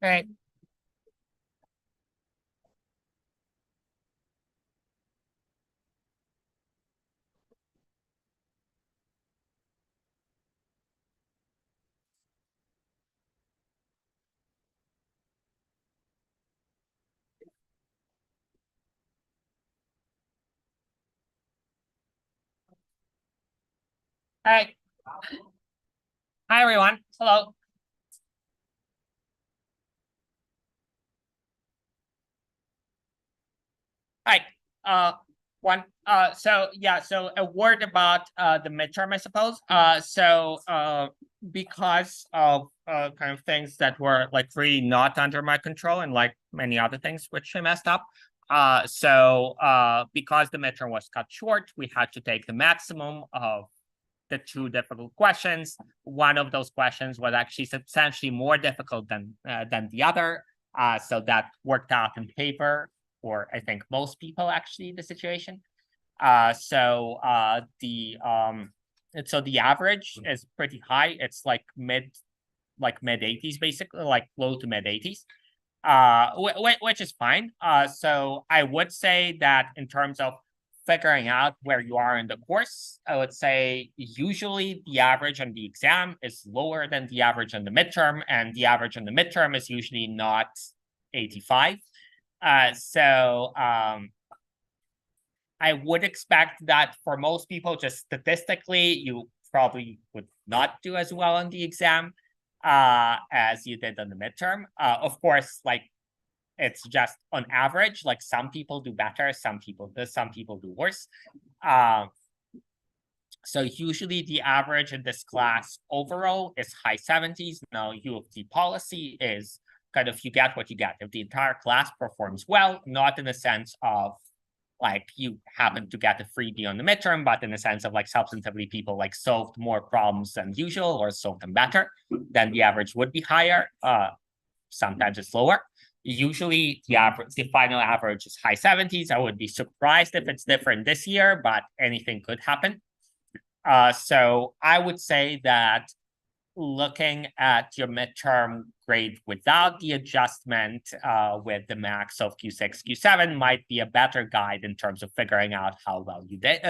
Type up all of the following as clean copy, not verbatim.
Right. All right. Hi, everyone. Hello. Hi. Uh, so a word about the midterm, I suppose. Because of kind of things that were like really not under my control and like many other things which I messed up. Because the midterm was cut short, we had to take the maximum of the two difficult questions. One of those questions was actually substantially more difficult than the other. So that worked out in favor for I think most people actually the situation. So the average is pretty high. It's like mid 80s basically, like low to mid 80s. Which is fine. So I would say that in terms of figuring out where you are in the course, I would say usually the average on the exam is lower than the average on the midterm, and the average on the midterm is usually not 85. I would expect that for most people, just statistically, you probably would not do as well on the exam as you did on the midterm. Of course, like it's just on average, like some people do better, some people do worse. So usually the average in this class overall is high 70s. Now U of T policy is kind of you get what you get. If the entire class performs well, not in the sense of like you happen to get a freebie on the midterm, but in the sense of like substantively people like solved more problems than usual or solved them better, then the average would be higher. Sometimes it's lower. Usually the final average is high 70s. I would be surprised if it's different this year, but anything could happen. So I would say that looking at your midterm grade without the adjustment with the max of Q6, Q7 might be a better guide in terms of figuring out how well you did,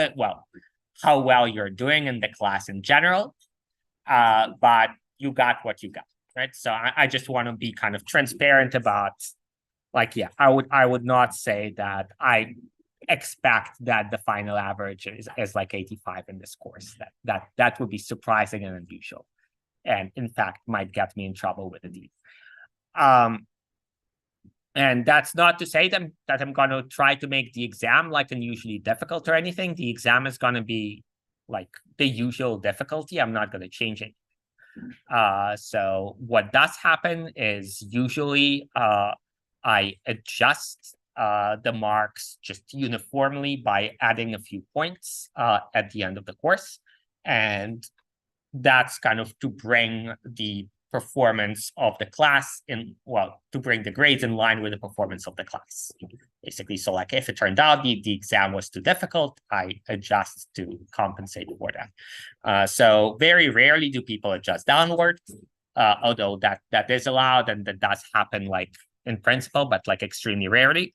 how well you're doing in the class in general. But you got what you got, right? So I just want to be kind of transparent about, like, yeah, I would not say that I expect that the final average is like 85 in this course. That would be surprising and unusual, and in fact might get me in trouble with the dean. And that's not to say that I'm going to try to make the exam like unusually difficult or anything. The exam is going to be like the usual difficulty. I'm not going to change it. So what does happen is usually I adjust the marks just uniformly by adding a few points at the end of the course. And that's kind of to bring the performance of the class to bring the grades in line with the performance of the class, basically. So like if it turned out the exam was too difficult, I adjust to compensate for that. So very rarely do people adjust downward, although that is allowed and that does happen like in principle, but like extremely rarely.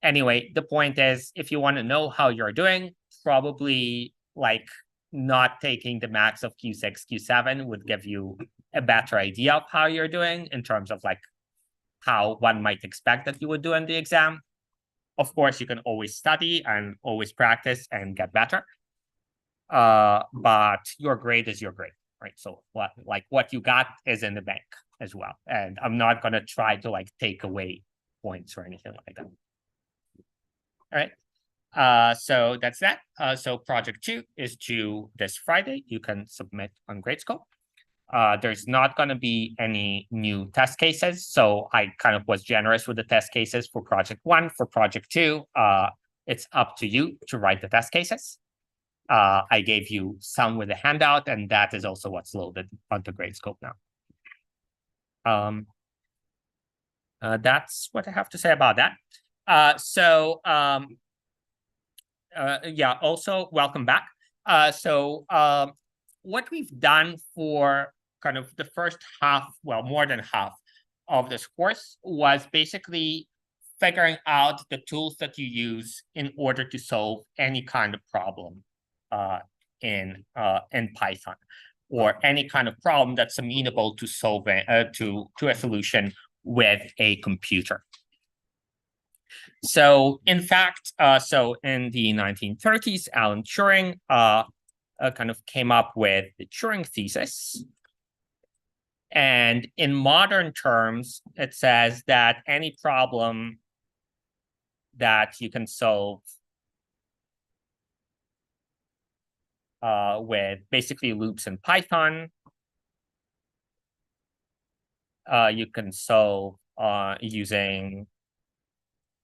Anyway, the point is, if you want to know how you're doing, probably like not taking the max of Q6, Q7 would give you a better idea of how you're doing in terms of like how one might expect that you would do in the exam. Of course, you can always study and always practice and get better. But your grade is your grade, right? So what you got is in the bank as well. And I'm not going to try to like take away points or anything like that. All right. So that's that. So project 2 is due this Friday. You can submit on Gradescope. There's not going to be any new test cases. So I kind of was generous with the test cases for project 1. For project 2, it's up to you to write the test cases. I gave you some with a handout, and that is also what's loaded onto Gradescope now. That's what I have to say about that. Yeah, also welcome back. What we've done for kind of the first half, well, more than half of this course was basically figuring out the tools that you use in order to solve any kind of problem in Python, or any kind of problem that's amenable to solving to a solution with a computer. So in fact, so in the 1930s, Alan Turing kind of came up with the Turing thesis. And in modern terms, it says that any problem that you can solve with basically loops in Python, you can solve using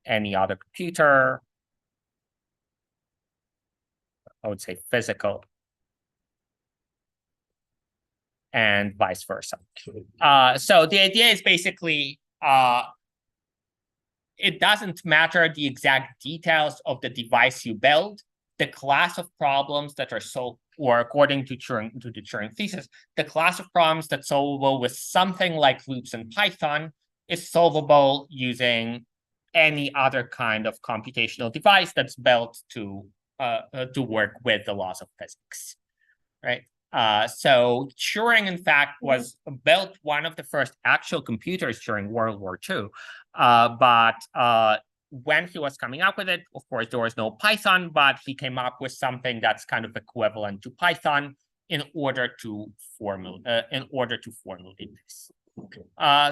any other computer, I would say physical, and vice versa. So the idea is basically, it doesn't matter the exact details of the device you build, the class of problems that are solved, or according to the Turing thesis, the class of problems that's solvable with something like loops in Python is solvable using any other kind of computational device that's built to work with the laws of physics, right? So Turing, in fact, was built one of the first actual computers during World War II. But when he was coming up with it, of course, there was no Python, but he came up with something that's kind of equivalent to Python in order to formulate this.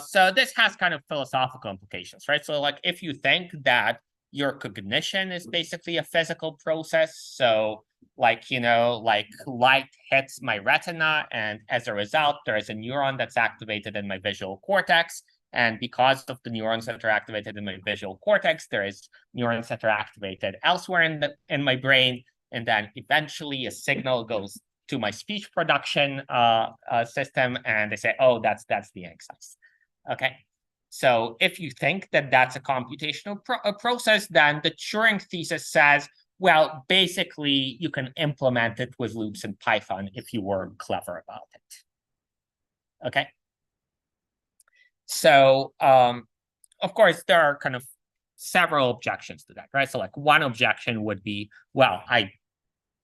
So this has kind of philosophical implications, right? So like if you think that your cognition is basically a physical process, so like, you know, like light hits my retina, and as a result, there is a neuron that's activated in my visual cortex. And because of the neurons that are activated in my visual cortex, there is neurons that are activated elsewhere in my brain. And then eventually a signal goes to my speech production system, and they say, oh, that's the exercise. Okay. So if you think that that's a computational process, then the Turing thesis says, well, basically, you can implement it with loops in Python if you were clever about it. Okay. So, of course, there are kind of several objections to that, right? So like one objection would be, well, I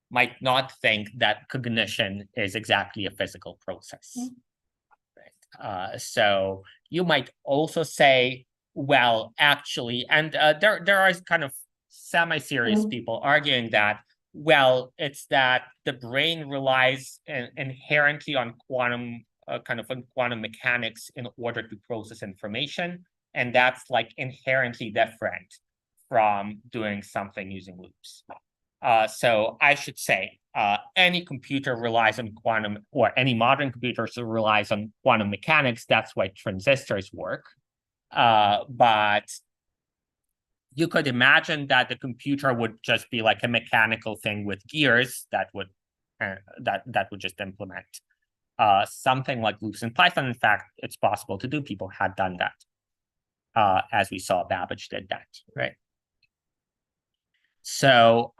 might not think that cognition is exactly a physical process. Right? So you might also say, well, actually, and there are kind of semi-serious people arguing that, well, it's that the brain relies inherently on quantum mechanics in order to process information, and that's like inherently different from doing something using loops. So I should say any computer relies on quantum, or any modern computer relies on quantum mechanics. That's why transistors work. But you could imagine that the computer would just be like a mechanical thing with gears that would just implement something like loops in Python. In fact, it's possible to do. People had done that, as we saw Babbage did that, right? So,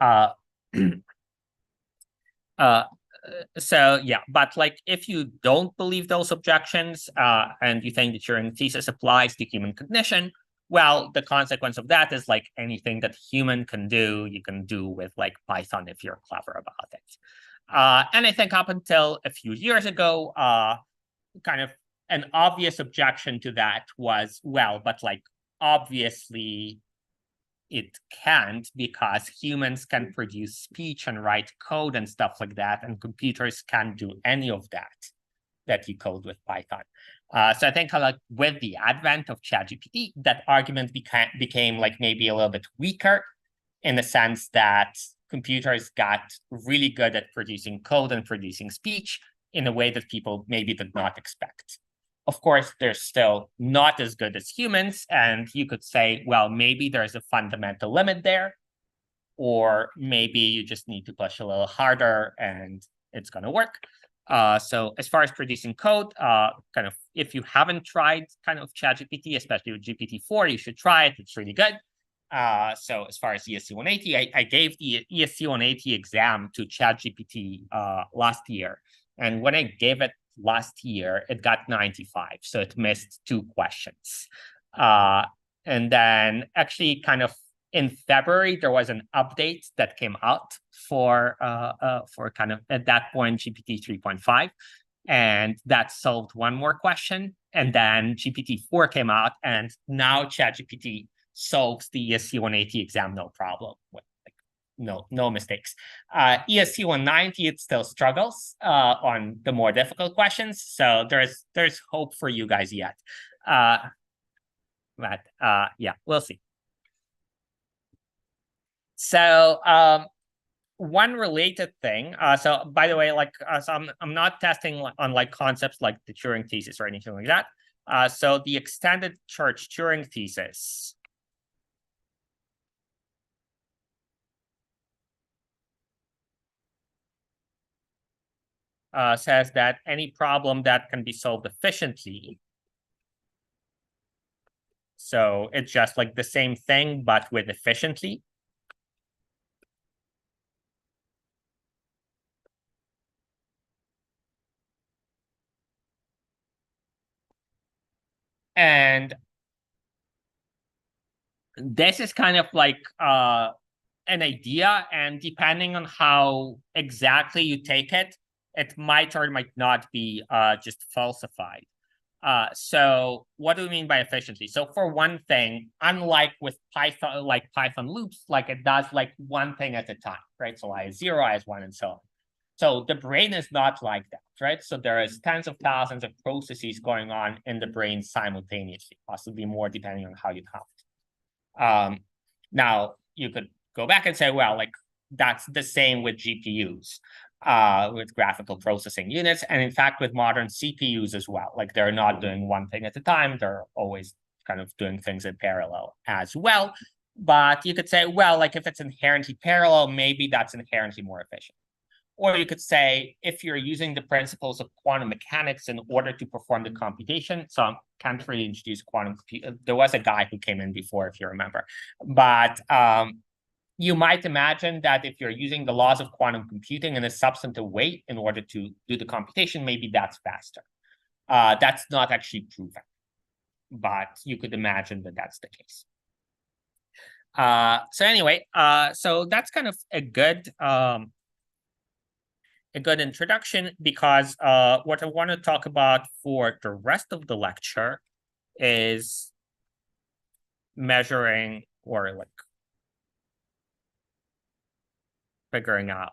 so yeah, but like if you don't believe those objections and you think that your thesis applies to human cognition, well, the consequence of that is like anything that human can do, you can do with like Python if you're clever about it. And I think up until a few years ago, kind of an obvious objection to that was, well, but like obviously it can't, because humans can produce speech and write code and stuff like that, and computers can't do any of that you code with Python. So I think like with the advent of ChatGPT, that argument became like maybe a little bit weaker, in the sense that computers got really good at producing code and producing speech in a way that people maybe did not expect. Of course, they're still not as good as humans, and you could say, well, maybe there's a fundamental limit there, or maybe you just need to push a little harder and it's going to work. So as far as producing code, kind of if you haven't tried kind of ChatGPT, especially with GPT-4, you should try it. It's really good. So as far as ESC180, I gave the ESC180 exam to ChatGPT last year. And when I gave it last year, it got 95. So it missed 2 questions. And then actually kind of in February, there was an update that came out for kind of at that point GPT 3.5, and that solved 1 more question. And then GPT-4 came out, and now ChatGPT solves the ESC180 exam no problem, with like no mistakes. ESC190 it still struggles on the more difficult questions, so there's hope for you guys yet. But yeah, we'll see. So one related thing. So by the way, like so I'm not testing on like concepts like the Turing thesis or anything like that. So the extended church Turing thesis says that any problem that can be solved efficiently. So it's just like the same thing, but with efficiently. And this is kind of like an idea, and depending on how exactly you take it, it might or might not be just falsified. So what do we mean by efficiently? So for one thing, unlike with Python, like Python loops, like it does like one thing at a time, right? So I is 0, I is 1, and so on. So the brain is not like that, right? So there is tens of thousands of processes going on in the brain simultaneously, possibly more depending on how you count. Now you could go back and say, well, like that's the same with GPUs, with graphical processing units, and in fact with modern CPUs as well. Like they're not doing one thing at a time; they're always kind of doing things in parallel as well. But you could say, well, like if it's inherently parallel, maybe that's inherently more efficient. Or you could say, if you're using the principles of quantum mechanics in order to perform the computation, so I can't really introduce quantum computing. There was a guy who came in before, if you remember. But you might imagine that if you're using the laws of quantum computing in a substantive way in order to do the computation, maybe that's faster. That's not actually proven, but you could imagine that that's the case. So anyway, so that's kind of a good introduction, because what I want to talk about for the rest of the lecture is measuring or like figuring out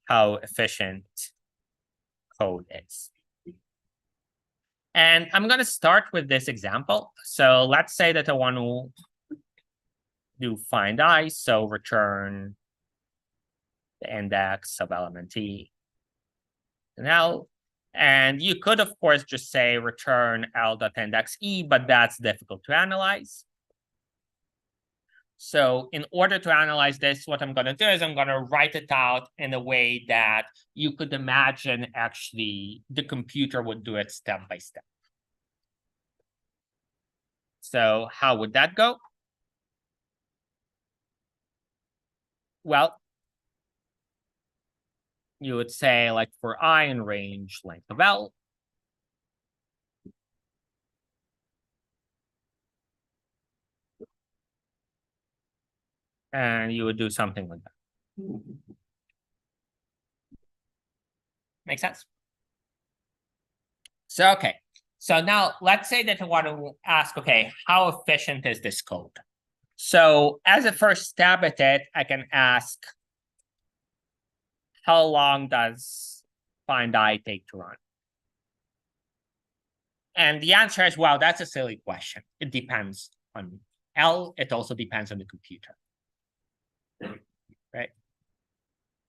how efficient code is. And I'm going to start with this example. So let's say that I want to do find I, so return the index of element E and L. And you could, of course, just say return L.index E, but that's difficult to analyze. So in order to analyze this, what I'm going to do is I'm going to write it out in a way that you could imagine actually the computer would do it step by step. So how would that go? Well, you would say like for I in range length of L, and you would do something like that. Make sense? So, okay. So now let's say that I want to ask, okay, how efficient is this code? So as a first stab at it, I can ask, how long does find I take to run? And the answer is, well, that's a silly question. It depends on L. It also depends on the computer, right?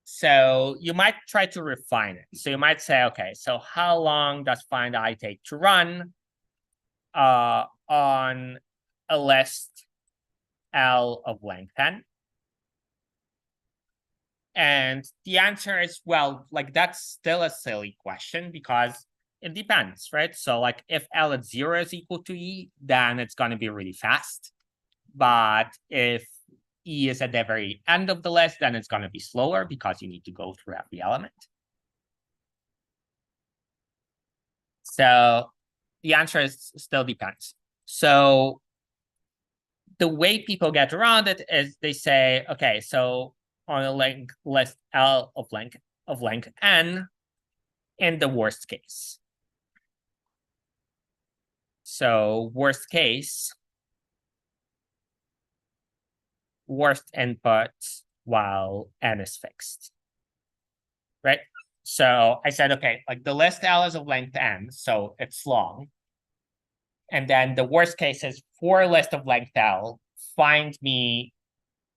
So you might try to refine it. So you might say, okay, so how long does find I take to run on a list L of length 10? And the answer is, well, like that's still a silly question because it depends, right? So like if L at 0 is equal to E, then it's going to be really fast. But if E is at the very end of the list, then it's going to be slower because you need to go through every element. So the answer is still depends. So the way people get around it is they say, okay, so on a list L of length n in the worst case. So worst case, worst input while n is fixed, right? So I said, okay, like the list L is of length n, so it's long. And then the worst case is for a list of length L, find me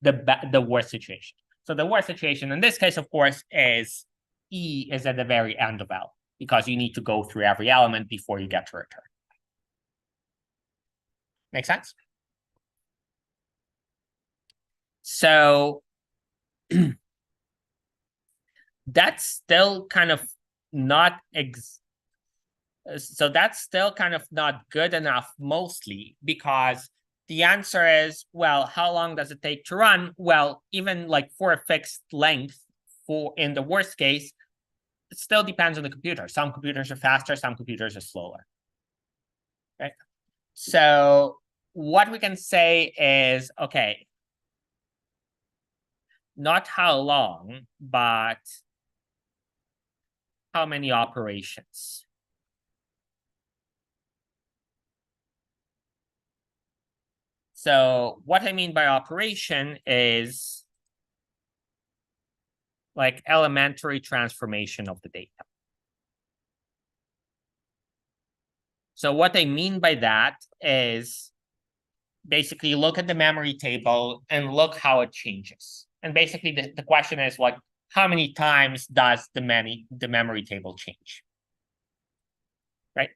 the worst situation. So the worst situation in this case, of course, is E is at the very end of L because you need to go through every element before you get to return. Make sense? So that's still kind of not good enough, mostly because the answer is, well, how long does it take to run? Well, even like for a fixed length, for in the worst case, it still depends on the computer. Some computers are faster, some computers are slower. Right? So what we can say is, okay, not how long, but how many operations. So what I mean by operation is like elementary transformation of the data. So what I mean by that is basically look at the memory table and look how it changes. And basically the question is like, how many times does the memory table change? Right?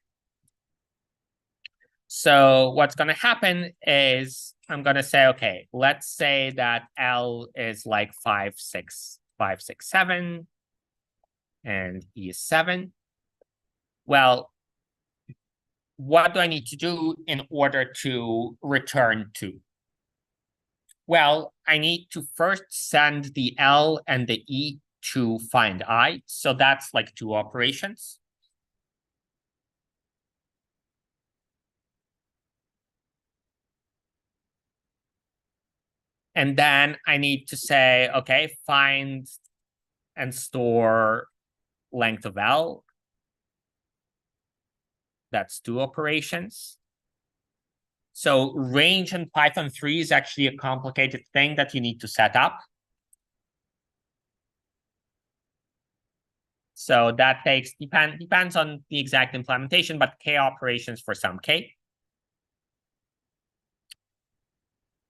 So what's going to happen is I'm going to say, okay, let's say that L is like 5, 6, 5, 6, 7, and E is 7. Well, what do I need to do in order to return 2? Well, I need to first send the L and the E to find I. So that's like 2 operations. And then I need to say, okay, find and store length of L. That's 2 operations. So range in Python 3 is actually a complicated thing that you need to set up. So that depends on the exact implementation, but K operations for some K.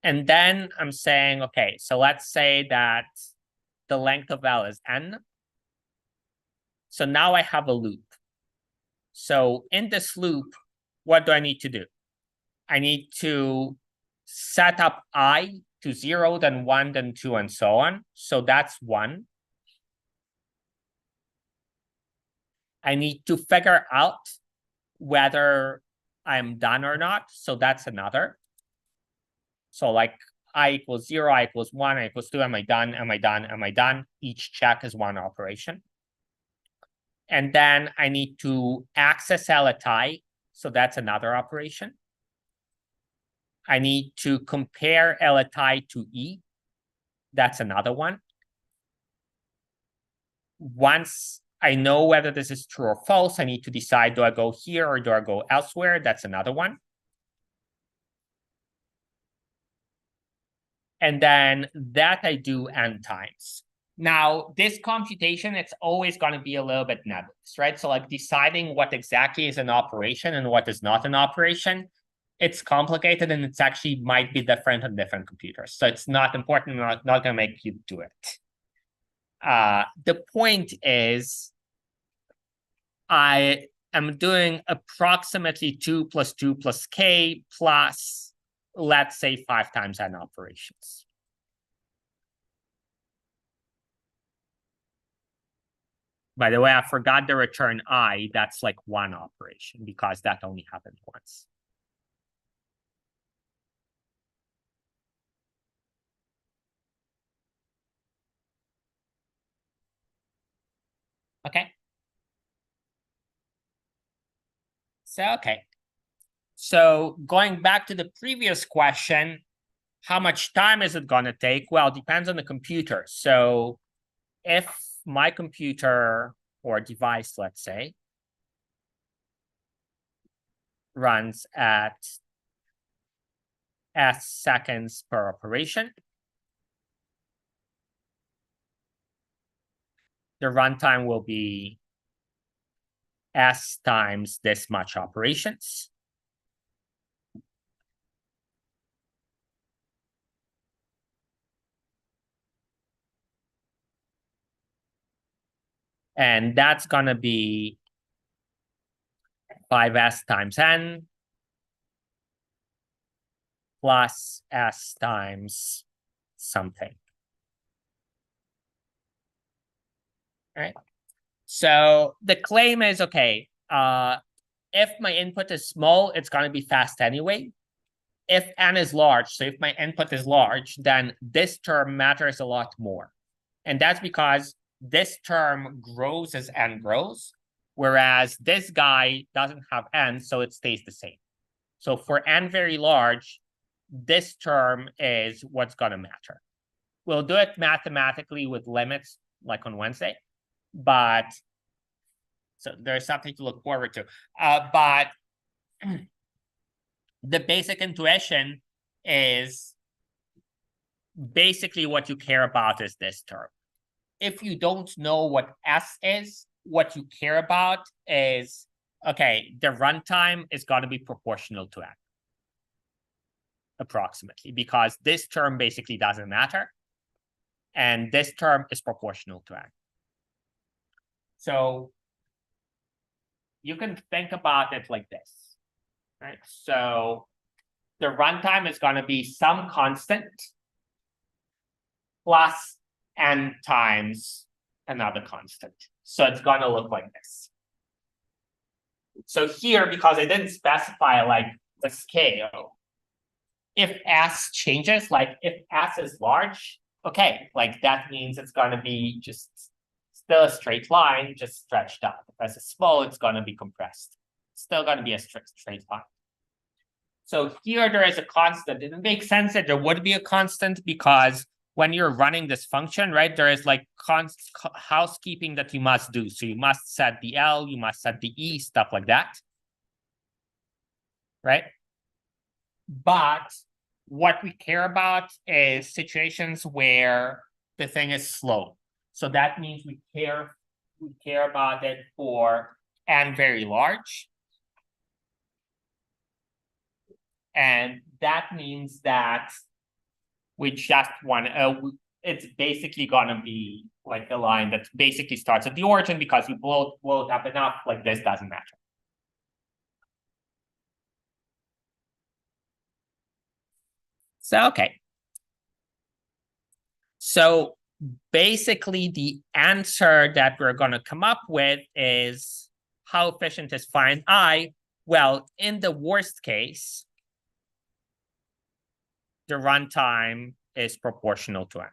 And then I'm saying, okay, so let's say that the length of L is n. So now I have a loop. So in this loop, what do I need to do? I need to set up I to 0, then 1, then 2, and so on. So that's 1. I need to figure out whether I'm done or not. So that's another. So like I equals 0, I equals 1, I equals 2, am I done, am I done, am I done? Each check is 1 operation. And then I need to access L at I. So that's another operation. I need to compare L at I to E. That's another one. Once I know whether this is true or false, I need to decide, do I go here or do I go elsewhere? That's another one. And then that I do n times. Now, this computation, it's always going to be a little bit nebulous, right? So like deciding what exactly is an operation and what is not an operation, it's complicated and it's actually might be different on different computers. So it's not important, not going to make you do it. The point is, I am doing approximately 2 plus 2 plus K plus, let's say, 5 times n operations. By the way, I forgot the return I. That's like one operation because that only happened once. Okay. Okay. So going back to the previous question, how much time is it going to take? Well, it depends on the computer. So if my computer or device, let's say, runs at S seconds per operation, the runtime will be S times this much operations. And that's going to be 5S times N plus S times something. All right. So the claim is, okay, if my input is small, it's going to be fast anyway. If N is large, so if my input is large, then this term matters a lot more. And that's because this term grows as N grows, whereas this guy doesn't have N, so it stays the same. So for N very large, this term is what's going to matter. We'll do it mathematically with limits, like on Wednesday, but so there's something to look forward to. But the basic intuition is basically what you care about is this term. If you don't know what S is, what you care about is, okay, the runtime is going to be proportional to N, approximately, because this term basically doesn't matter. And this term is proportional to N. So you can think about it like this, right? So the runtime is going to be some constant plus N times another constant. So it's going to look like this. So here, because I didn't specify like the scale, if S changes, like if S is large, okay, like that means it's going to be just still a straight line, just stretched out. If S is small, it's going to be compressed. It's still going to be a straight line. So here there is a constant. It makes sense that there would be a constant because when you're running this function, right, there is like housekeeping that you must do. So you must set the L, you must set the E, stuff like that, right? But what we care about is situations where the thing is slow. So that means we care about it for N very large. And that means that we just want it's basically gonna be like a line that basically starts at the origin because you blow it up enough, like this doesn't matter. So, okay. So basically the answer that we're gonna come up with is how efficient is find I? Well, in the worst case, the runtime is proportional to N.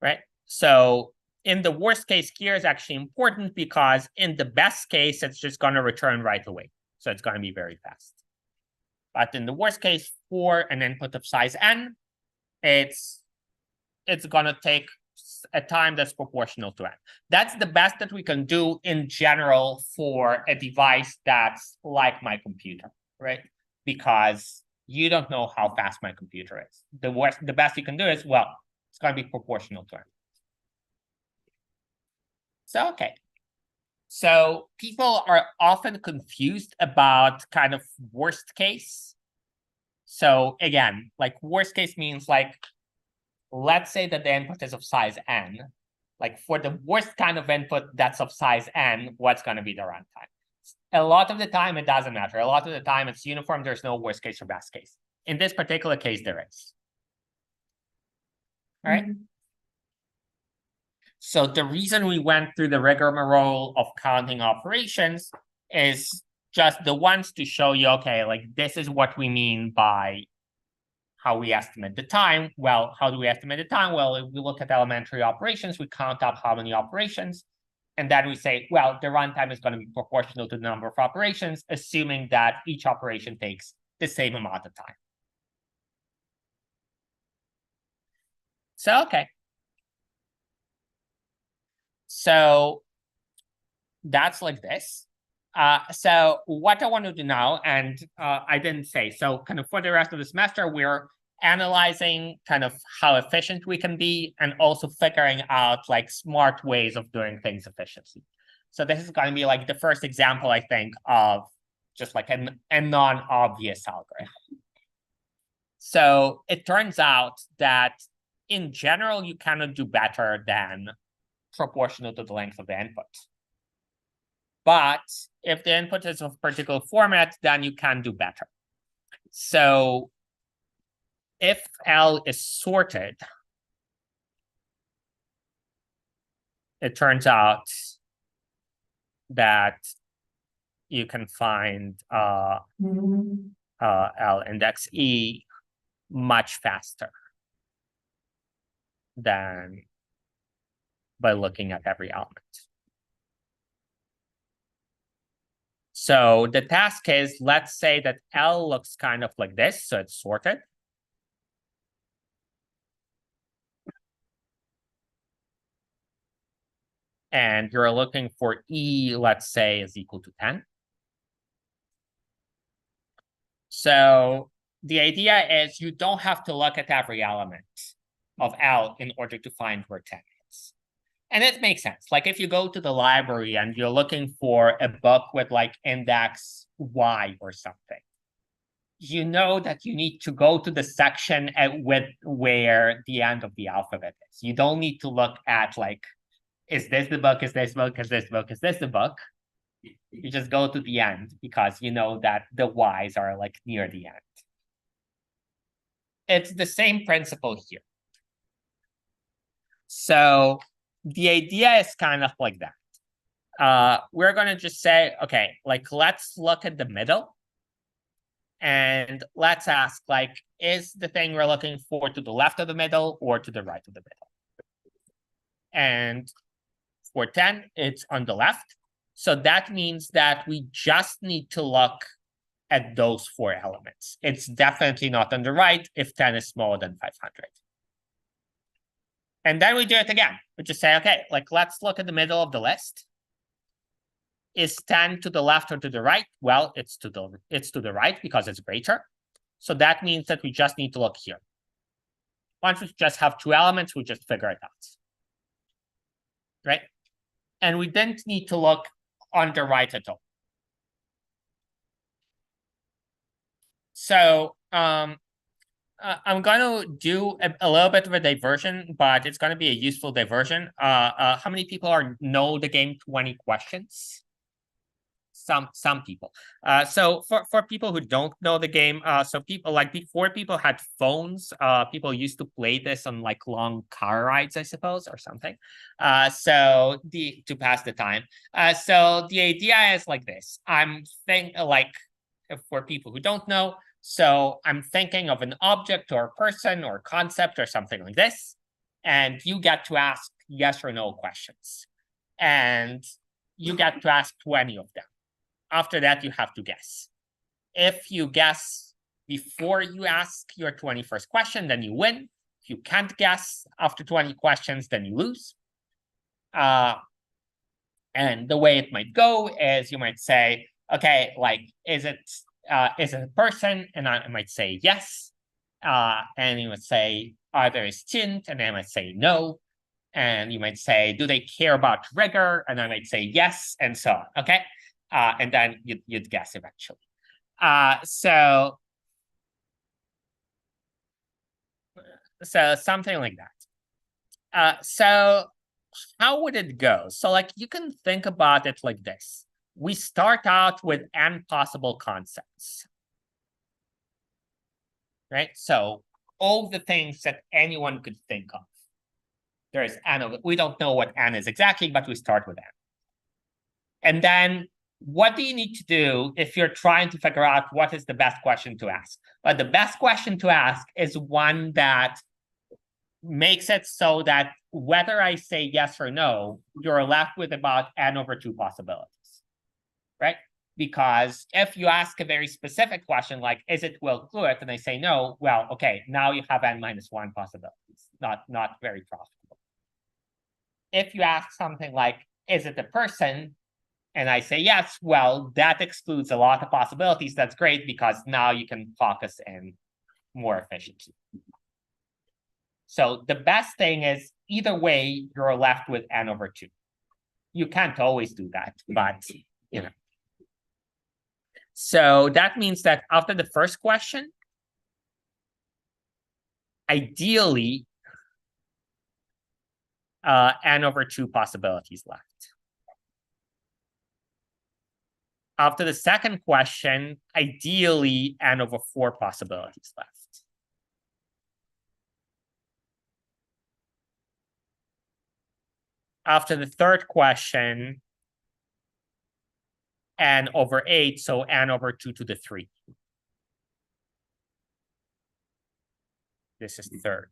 Right? So in the worst case here is actually important because in the best case, it's just going to return right away. So it's going to be very fast. But in the worst case, for an input of size N, it's going to take a time that's proportional to N. That's the best that we can do in general for a device that's like my computer, right? Because you don't know how fast my computer is. The best you can do is, well, it's going to be proportional to N. So, okay. So people are often confused about kind of worst case. So again, like worst case means like, let's say that the input is of size N. Like for the worst kind of input that's of size N, what's going to be the runtime? A lot of the time, it doesn't matter. A lot of the time, it's uniform. There's no worst case or best case. In this particular case, there is. All right. So the reason we went through the rigmarole of counting operations is just the ones to show you, okay, like this is what we mean by how we estimate the time. Well, how do we estimate the time? Well, if we look at elementary operations, we count up how many operations, and then we say, well, the runtime is going to be proportional to the number of operations, assuming that each operation takes the same amount of time. So, okay. So that's like this. So what I want to do now, and I didn't say, so kind of for the rest of the semester, we're analyzing kind of how efficient we can be and also figuring out like smart ways of doing things efficiently. So this is going to be like the first example, I think, of just like a non-obvious algorithm. So it turns out that in general, you cannot do better than proportional to the length of the input. But if the input is of a particular format, then you can do better. So if L is sorted, it turns out that you can find L index E much faster than by looking at every element. So the task is, let's say that L looks kind of like this, so it's sorted. And you're looking for E, let's say, is equal to 10. So the idea is you don't have to look at every element of L in order to find where 10 is. And it makes sense. Like if you go to the library and you're looking for a book with like index Y or something, you know that you need to go to the section with where the end of the alphabet is. You don't need to look at like, is this the book? Is this book? Is this book? Is this the book? You just go to the end because you know that the Y's are like near the end. It's the same principle here. So the idea is kind of like that. We're going to just say, okay, like let's look at the middle. And let's ask, like, is the thing we're looking for to the left of the middle or to the right of the middle? And for 10, it's on the left. So that means that we just need to look at those 4 elements. It's definitely not on the right if 10 is smaller than 500. And then we do it again. We just say, okay, like let's look at the middle of the list. Is 10 to the left or to the right? Well, it's to the right because it's greater. So that means that we just need to look here. Once we just have 2 elements, we just figure it out. Right? And we didn't need to look on the right at all. So I'm going to do a little bit of a diversion, but it's going to be a useful diversion. How many people know the game 20 Questions? Some people. So for people who don't know the game, so people like before people had phones, people used to play this on like long car rides, I suppose, or something. So to pass the time. So the idea is like this. I'm thinking like for people who don't know, so I'm thinking of an object or a person or concept or something like this, and you get to ask yes or no questions, and you get to ask 20 of them. After that, you have to guess. If you guess before you ask your 21st question, then you win. If you can't guess after 20 questions, then you lose. And the way it might go is you might say, okay, like, is it a person? And I might say yes. And you would say, either is Tint, and I might say no. And you might say, do they care about rigor? And I might say yes, and so on, okay? And then you'd guess eventually. So something like that. So how would it go? So like you can think about it like this. We start out with n possible concepts, right? So all the things that anyone could think of. There is n over, we don't know what n is exactly, but we start with n. And then what do you need to do if you're trying to figure out what is the best question to ask? But the best question to ask is one that makes it so that whether I say yes or no, you're left with about n over 2 possibilities, right? Because if you ask a very specific question, like, is it Will Cluett? And I say no, well, okay, now you have n minus 1 possibilities, not very profitable. If you ask something like, is it a person? And I say yes, well, that excludes a lot of possibilities. That's great because now you can focus in more efficiently. So the best thing is either way, you're left with n over 2. You can't always do that, but you know. So that means that after the first question, ideally, n over 2 possibilities left. After the second question, ideally, n over 4 possibilities left. After the third question, n over 8, so n over 2 to the 3. This is the third.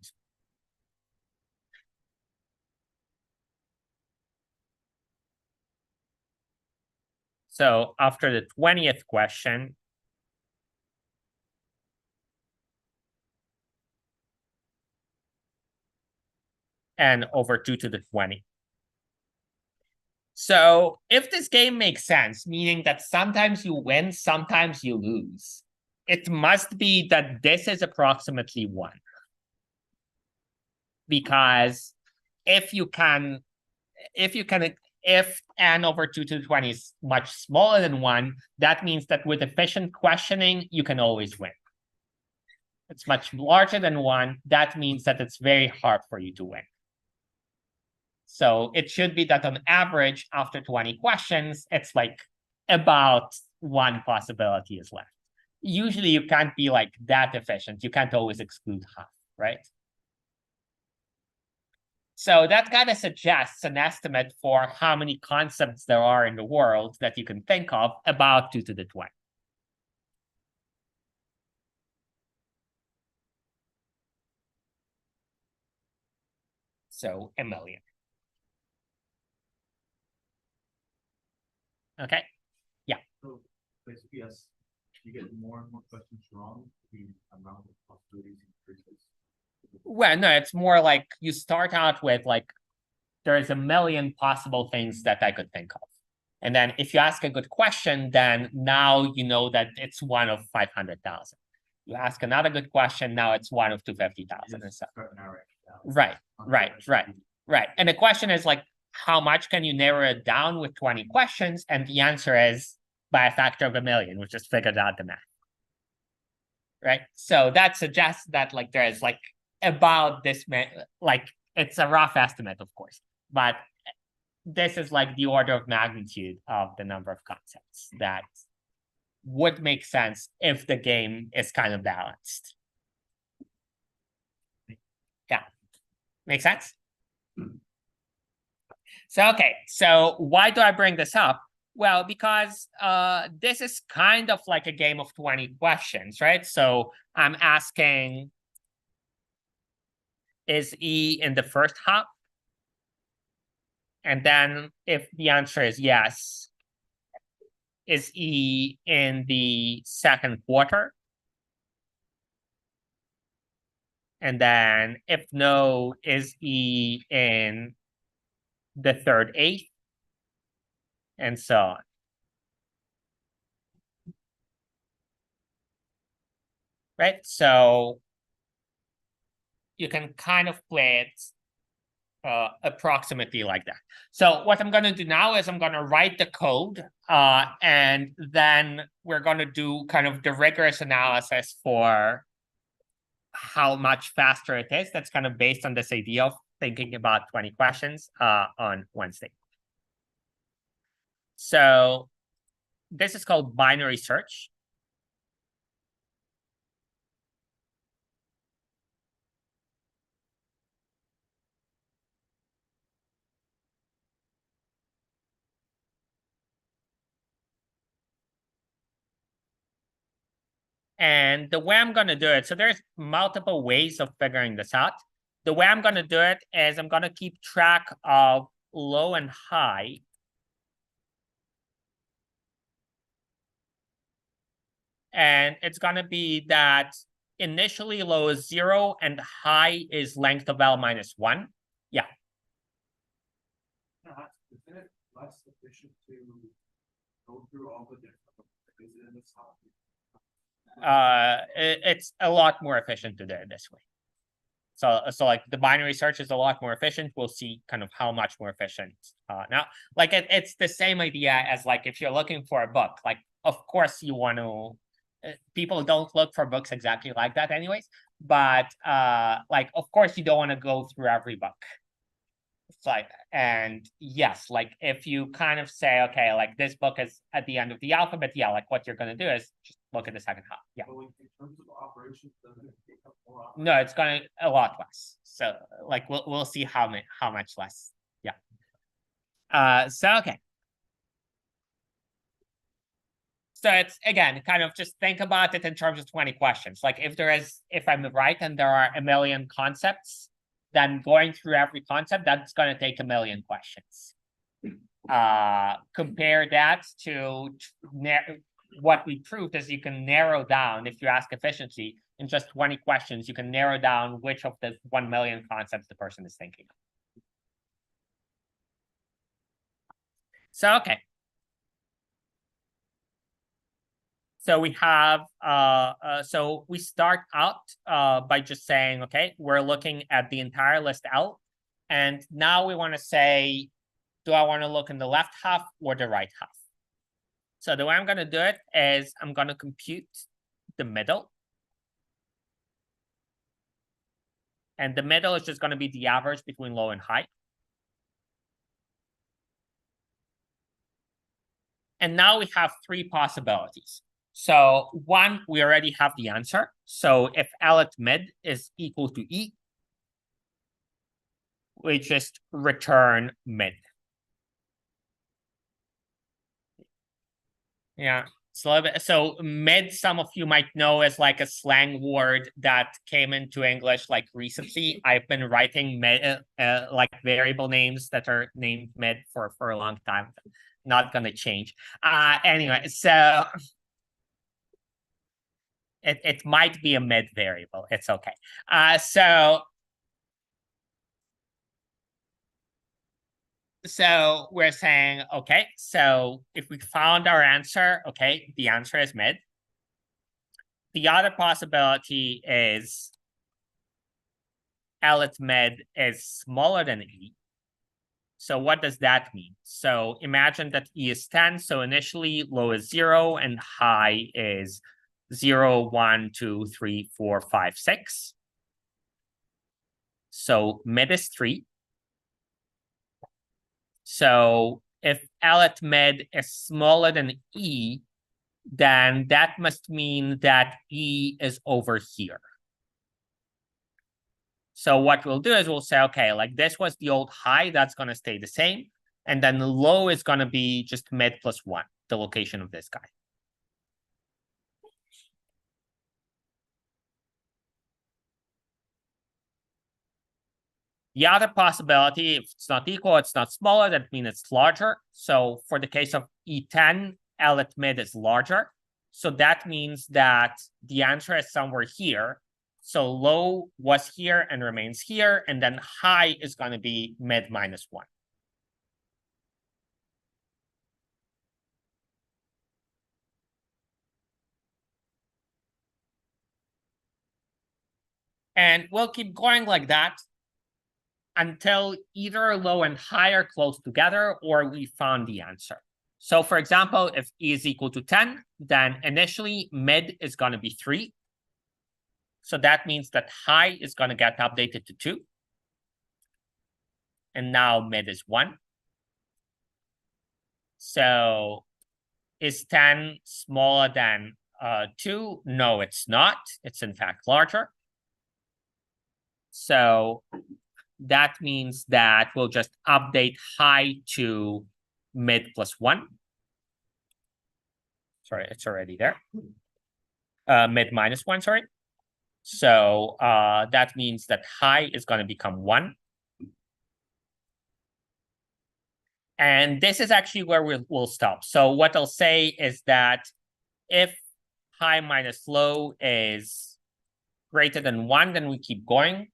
So after the 20th question, n over 2 to the 20. So if this game makes sense, meaning that sometimes you win, sometimes you lose, it must be that this is approximately 1. Because if n over 2 to the 20 is much smaller than 1, that means that with efficient questioning, you can always win. It's much larger than 1. That means that it's very hard for you to win. So it should be that on average, after 20 questions, it's like about 1 possibility is left. Usually you can't be like that efficient. You can't always exclude half, right? So that kind of suggests an estimate for how many concepts there are in the world that you can think of, about 2 to the 20. So 1 million. Okay. Yeah. So basically, as you get more and more questions wrong, the amount of possibilities increases. Well, no, it's more like you start out with like, there's 1 million possible things that I could think of. And then if you ask a good question, then now you know that it's 1 of 500,000. You ask another good question, now it's 1 of 250,000 and so. Right. And the question is like, how much can you narrow it down with 20 questions? And the answer is by a factor of 1 million, which just figured out the math. Right. So that suggests that like there is like about this, like it's a rough estimate, of course, but this is like the order of magnitude of the number of concepts that would make sense if the game is kind of balanced. Yeah. Make sense? So, okay. So why do I bring this up? Well, because this is kind of like a game of 20 questions, right? So I'm asking, is E in the first hop? And then if the answer is yes, is E in the second quarter? And then if no, is E in the third eighth? And so on. Right? So you can kind of play it approximately like that. So what I'm going to do now is I'm going to write the code, and then we're going to do kind of the rigorous analysis for how much faster it is. That's kind of based on this idea of thinking about 20 questions on Wednesday. So this is called binary search. And the way I'm going to do it, so there's multiple ways of figuring this out. The way I'm going to do it is I'm going to keep track of low and high. And it's going to be that initially low is 0 and high is length of L minus 1. Yeah. Isn't it less efficient to go through all the different phases in this topic? It's a lot more efficient to do it this way. So like the binary search is a lot more efficient. We'll see kind of how much more efficient now. Like it's the same idea as like if you're looking for a book, like of course you want to, people don't look for books exactly like that anyways, but like of course you don't want to go through every book. It's like, and yes, like if you kind of say, okay, like this book is at the end of the alphabet, yeah, like what you're going to do is just look at the second half. Yeah. So in terms of operations, doesn't it take up more operations? No, it's going to a lot less. So like we'll see how much less. Yeah. So okay. So it's again kind of just think about it in terms of 20 questions. Like if I'm right and there are a million concepts, then going through every concept, that's going to take a million questions. Compare that to what we proved is you can narrow down, if you ask efficiency, in just 20 questions, you can narrow down which of the 1 million concepts the person is thinking of. So, okay. So we have, so we start out by just saying, okay, we're looking at the entire list L. And now we want to say, do I want to look in the left half or the right half? So the way I'm going to do it is I'm going to compute the middle. And the middle is just going to be the average between low and high. And now we have 3 possibilities. So 1, we already have the answer. So if L at mid is equal to E, we just return mid. Yeah. So mid, some of you might know as like a slang word that came into English like recently. I've been writing mid, like variable names that are named mid for a long time. Not going to change. Anyway, so it might be a mid variable. It's okay. So we're saying, okay, so if we found our answer, okay, the answer is mid. The other possibility is L at mid is smaller than E. So what does that mean? So imagine that E is 10. So initially low is 0 and high is 0, 1, 2, 3, 4, 5, 6. So mid is 3. So if L at mid is smaller than E, then that must mean that E is over here. So what we'll do is we'll say, okay, like this was the old high, that's going to stay the same. And then the low is going to be just mid plus 1, the location of this guy. The other possibility, if it's not equal, it's not smaller, that means it's larger. So for the case of E10, L at mid is larger. So that means that the answer is somewhere here. So low was here and remains here, and then high is going to be mid minus 1. And we'll keep going like that until either low and high are close together or we found the answer. So for example, if E is equal to 10, then initially mid is going to be 3. So that means that high is going to get updated to 2. And now mid is 1. So is 10 smaller than 2? No, it's not. It's in fact larger. So that means that we'll just update high to mid plus 1. Sorry, it's already there. mid minus 1, sorry. So that means that high is going to become 1. And this is actually where we'll stop. So what I'll say is that if high minus low is greater than 1, then we keep going.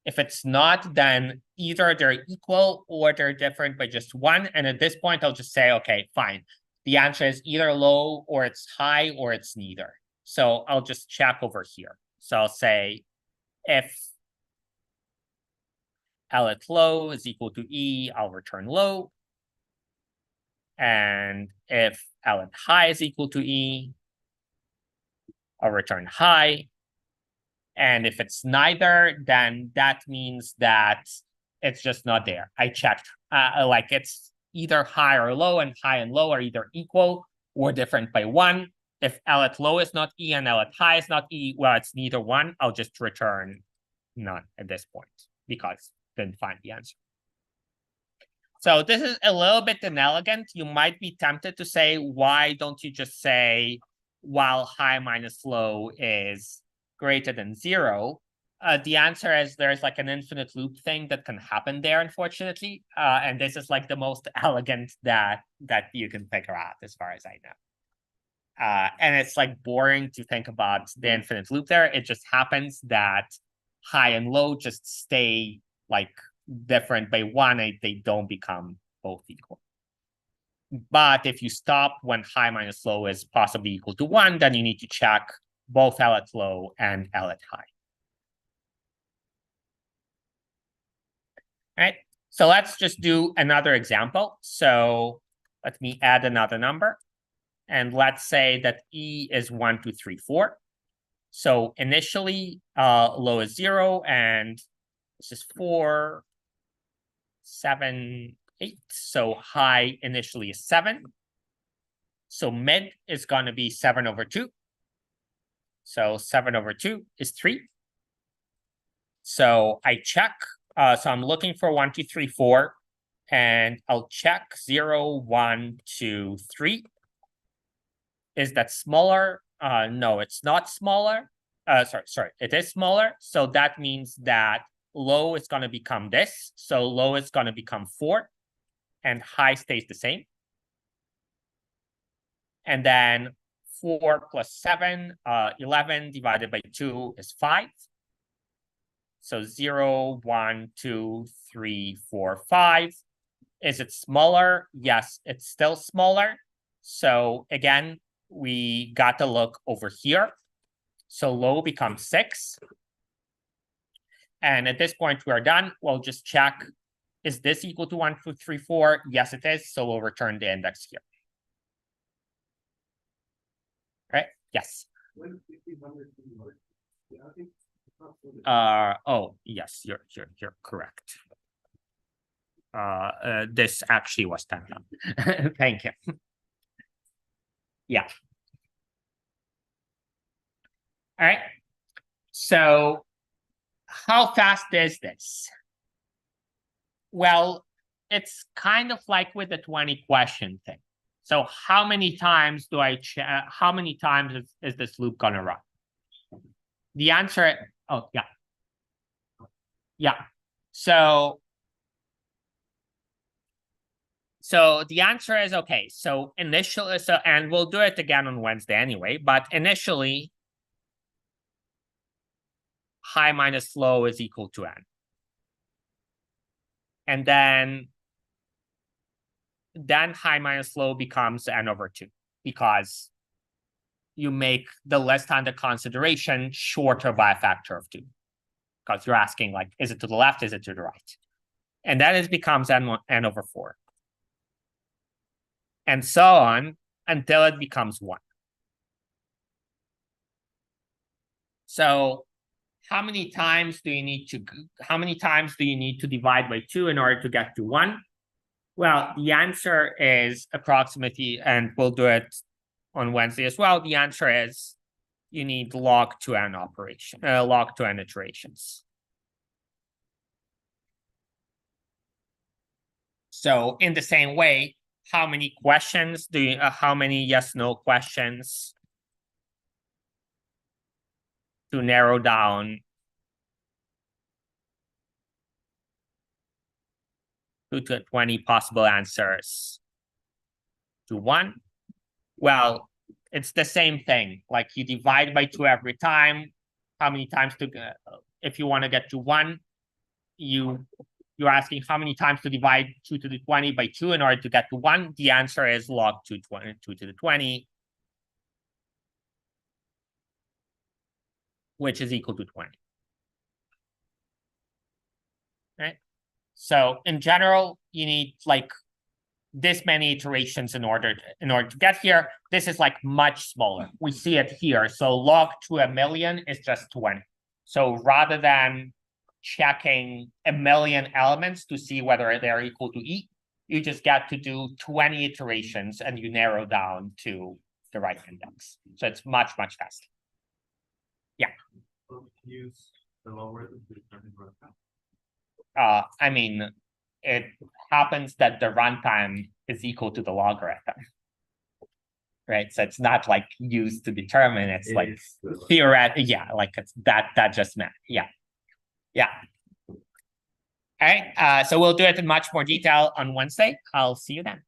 If it's not, then either they're equal or they're different by just 1. And at this point, I'll just say, okay, fine. The answer is either low or it's high or it's neither. So I'll just check over here. So I'll say if L at low is equal to E, I'll return low. And if L at high is equal to E, I'll return high. And if it's neither, then that means that it's just not there. I checked, like it's either high or low, and high and low are either equal or different by 1. If L at low is not E and L at high is not E, well, it's neither one. I'll just return none at this point because I didn't find the answer. So this is a little bit inelegant. You might be tempted to say, why don't you just say, while high minus low is greater than 0? The answer is there's like an infinite loop thing that can happen there, unfortunately. And this is like the most elegant that you can figure out as far as I know. And it's like boring to think about the infinite loop there. It just happens that high and low just stay like different by 1, and they don't become both equal. But if you stop when high minus low is possibly equal to 1, then you need to check both L at low and L at high. All right, so let's just do another example. So let me add another number. And let's say that E is 1, 2, 3, 4. So initially, low is 0, and this is 4, 7, 8. So high initially is 7. So mid is going to be 7 over 2. So 7 over 2 is 3. So I check. So I'm looking for 1, 2, 3, 4. And I'll check 0, 1, 2, 3. Is that smaller? No, it's not smaller. Sorry, it is smaller. So that means that low is going to become this. So low is going to become 4. And high stays the same. And then 4 plus 7, 11 divided by 2 is 5. So 0, 1, 2, 3, 4, 5. Is it smaller? Yes, it's still smaller. So again, we got to look over here. So low becomes 6. And at this point, we are done. We'll just check, is this equal to 1, 2, 3, 4? Yes, it is. So we'll return the index here. Right? Yes. Oh, yes, you're correct. This actually was 10 done. Thank you. Yeah. All right. So how fast is this? Well, it's kind of like with the 20 question thing. So how many times do I check? How many times is this loop gonna run? The answer, oh yeah. Yeah. So the answer is okay. So initially, and we'll do it again on Wednesday anyway, but initially high minus low is equal to n. And then high minus low becomes n over 2 because you make the list under consideration shorter by a factor of 2. Because you're asking, like, is it to the left, is it to the right? And then it becomes n over 4. And so on until it becomes 1. So how many times do you need to divide by 2 in order to get to 1? Well, the answer is approximately, and we'll do it on Wednesday as well. The answer is you need log 2n operation, log 2n iterations. So in the same way, how many questions do you, how many yes/no questions to narrow down to 20 possible answers to 1. Well, it's the same thing. Like you divide by 2 every time. How many times to if you want to get to 1, you're asking how many times to divide 2 to the 20 by 2 in order to get to 1. The answer is log 2 to the 20, which is equal to 20. Right? So in general, you need like this many iterations in order to get here. This is like much smaller. We see it here. So log to 1,000,000 is just 20. So rather than checking 1,000,000 elements to see whether they're equal to E, you just get to do 20 iterations and you narrow down to the right index. So it's much, much faster. Yeah. So we can use the logarithm to determine runtime. I mean, it happens that the runtime is equal to the logarithm. Right. So it's not like used to determine, it's like theoretical. Yeah, like it's that just meant. Yeah. Yeah. All right. So we'll do it in much more detail on Wednesday. I'll see you then.